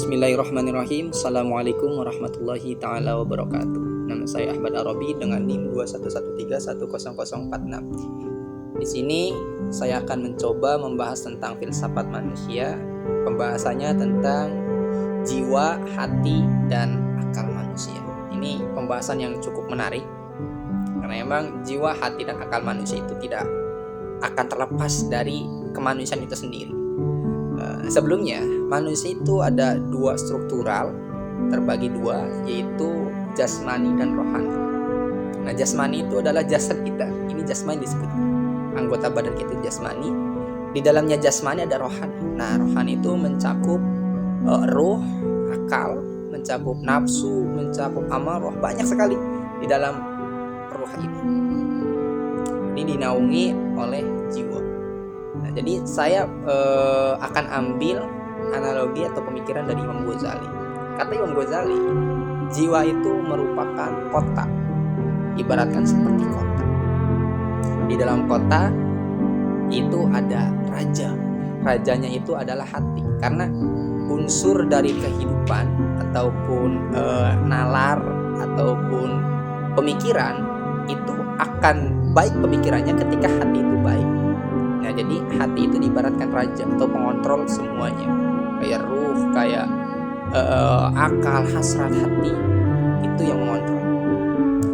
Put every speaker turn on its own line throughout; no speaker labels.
Bismillahirrahmanirrahim. Assalamualaikum warahmatullahi ta'ala wabarakatuh. Nama saya Ahmad Arabi dengan NIM 2113100046. Di sini saya akan mencoba membahas tentang filsafat manusia. Pembahasannya tentang jiwa, hati, dan akal manusia. Ini pembahasan yang cukup menarik karena memang jiwa, hati, dan akal manusia itu tidak akan terlepas dari kemanusiaan itu sendiri. Sebelumnya, manusia itu ada dua struktural, terbagi dua, yaitu jasmani dan rohani. Nah, jasmani itu adalah jasad kita. Ini jasmani disebut. Anggota badan kita itu jasmani. Di dalamnya jasmani ada rohani. Nah, rohani itu mencakup ruh, akal, mencakup nafsu, mencakup amarah, banyak sekali di dalam ruh ini. Ini dinaungi oleh jiwa. Nah, jadi saya akan ambil analogi atau pemikiran dari Imam Ghazali. Kata Imam Ghazali, jiwa itu merupakan kota, ibaratkan seperti kota. Di dalam kota itu ada raja. Rajanya itu adalah hati. Karena unsur dari kehidupan ataupun nalar ataupun pemikiran itu akan baik pemikirannya ketika hati itu baik. Nah, jadi hati itu diibaratkan raja atau pengontrol semuanya. Kayak ruh, kayak akal, hasrat hati itu yang mengontrol.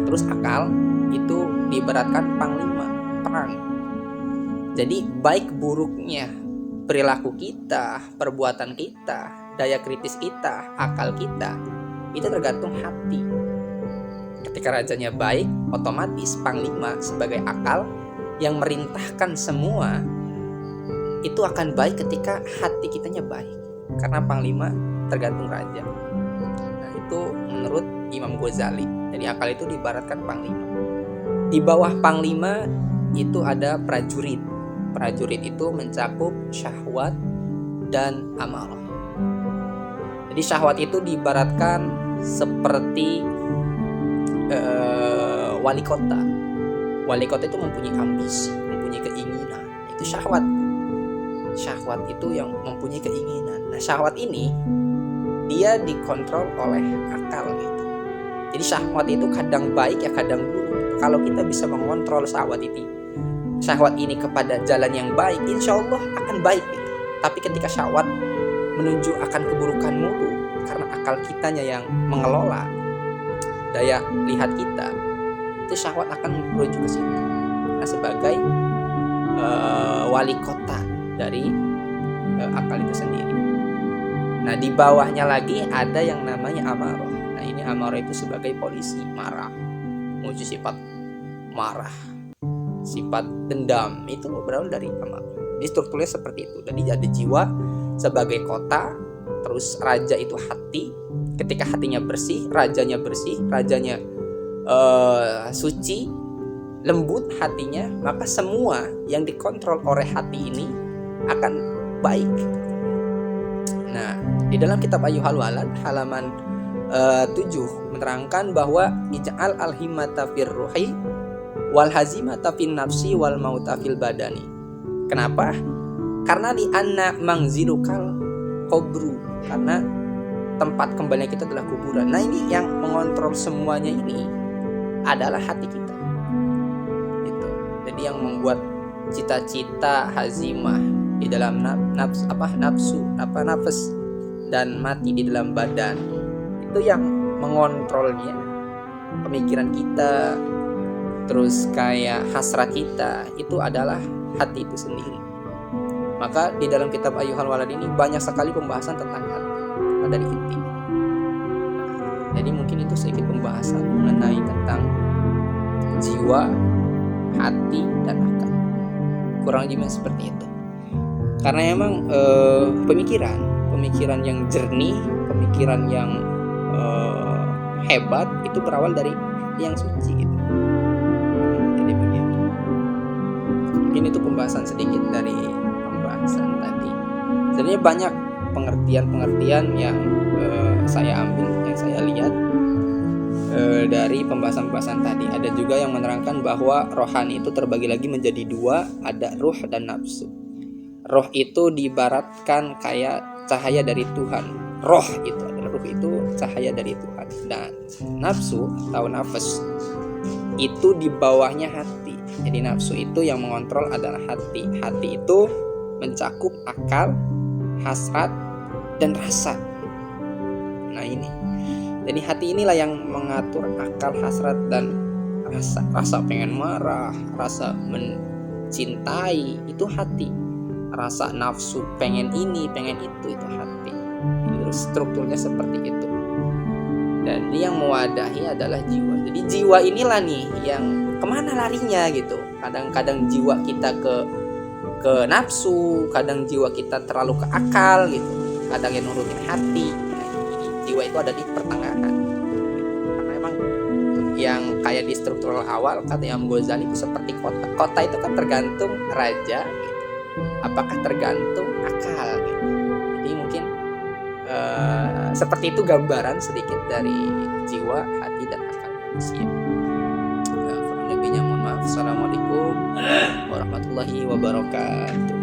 Terus akal itu diibaratkan panglima perang. Jadi baik buruknya perilaku kita, perbuatan kita, daya kritis kita, akal kita itu tergantung hati. Ketika rajanya baik, otomatis panglima sebagai akal yang merintahkan semua itu akan baik ketika hati kitanya baik, karena panglima tergantung raja. Nah, itu menurut Imam Ghazali. Jadi akal itu diibaratkan panglima. Di bawah panglima itu ada prajurit. Prajurit itu mencakup syahwat dan amarah. Jadi syahwat itu diibaratkan seperti wali kota. Wali kota itu mempunyai ambisi, mempunyai keinginan. Itu syahwat. Syahwat itu yang mempunyai keinginan. Nah, syahwat ini dia dikontrol oleh akal gitu. Jadi syahwat itu kadang baik ya kadang buruk. Kalau kita bisa mengontrol syahwat ini kepada jalan yang baik, insya Allah akan baik gitu. Tapi ketika syahwat menuju akan keburukan mulu, karena akal kitanya yang mengelola daya lihat kita, itu syahwat akan menuju ke situ. Nah, sebagai wali kota dari akal itu sendiri. Nah, di bawahnya lagi ada yang namanya amarah. Nah, ini amarah itu sebagai polisi, marah, menuju sifat marah, sifat dendam, itu berawal dari amarah. Jadi strukturnya seperti itu. Jadi ada jiwa sebagai kota, terus raja itu hati. Ketika hatinya bersih, rajanya suci, lembut hatinya, maka semua yang dikontrol oleh hati ini akan baik. Nah, di dalam kitab Ayyuhal Walad halaman 7 menerangkan bahwa ij'al al-himmata fir ruhi wal hazimata fin nafsi wal mauta fil badani. Kenapa? Karena li anna mangzilukal qabru, karena tempat kembalinya kita adalah kuburan. Nah, ini yang mengontrol semuanya ini adalah hati kita. Gitu. Jadi yang membuat cita-cita hazimah di dalam nafsu dan mati di dalam badan, itu yang mengontrolnya pemikiran kita, terus kayak hasrat kita, itu adalah hati itu sendiri. Maka di dalam kitab Ayyuhal Walad ini banyak sekali pembahasan tentang hati dari inti. Jadi mungkin itu sedikit pembahasan mengenai tentang jiwa, hati, dan akal. Kurang lebih seperti itu. Karena emang pemikiran yang jernih, pemikiran yang hebat itu berawal dari yang suci gitu. Jadi begitu. Mungkin itu pembahasan sedikit dari pembahasan tadi. Sebenarnya banyak pengertian yang saya ambil, yang saya lihat dari pembahasan-pembahasan tadi. Ada juga yang menerangkan bahwa rohani itu terbagi lagi menjadi dua, ada ruh dan nafsu. Roh itu diibaratkan kayak cahaya dari Tuhan, roh itu adalah ruh itu cahaya dari Tuhan, dan nafsu atau nafas itu di bawahnya hati. Jadi nafsu itu yang mengontrol adalah hati. Hati itu mencakup akal, hasrat, dan rasa. Nah ini, jadi hati inilah yang mengatur akal, hasrat, dan rasa. Rasa pengen marah, rasa mencintai, itu hati. Rasa nafsu pengen ini, pengen itu hati. Jadi strukturnya seperti itu. Dan ini yang mewadahi adalah jiwa. Jadi jiwa inilah nih yang kemana larinya gitu. Kadang-kadang jiwa kita ke nafsu, kadang jiwa kita terlalu ke akal gitu, kadang yang nurutin hati. Nah, jiwa itu ada di pertengahan. Karena emang yang kayak di struktural awal kata Imam Ghazali itu seperti kota. Kota itu kan tergantung raja gitu. Apakah tergantung akal gitu. Jadi mungkin seperti itu gambaran sedikit dari jiwa, hati, dan akal manusia. Kurang lebihnya mohon maaf. Assalamualaikum warahmatullahi wabarakatuh.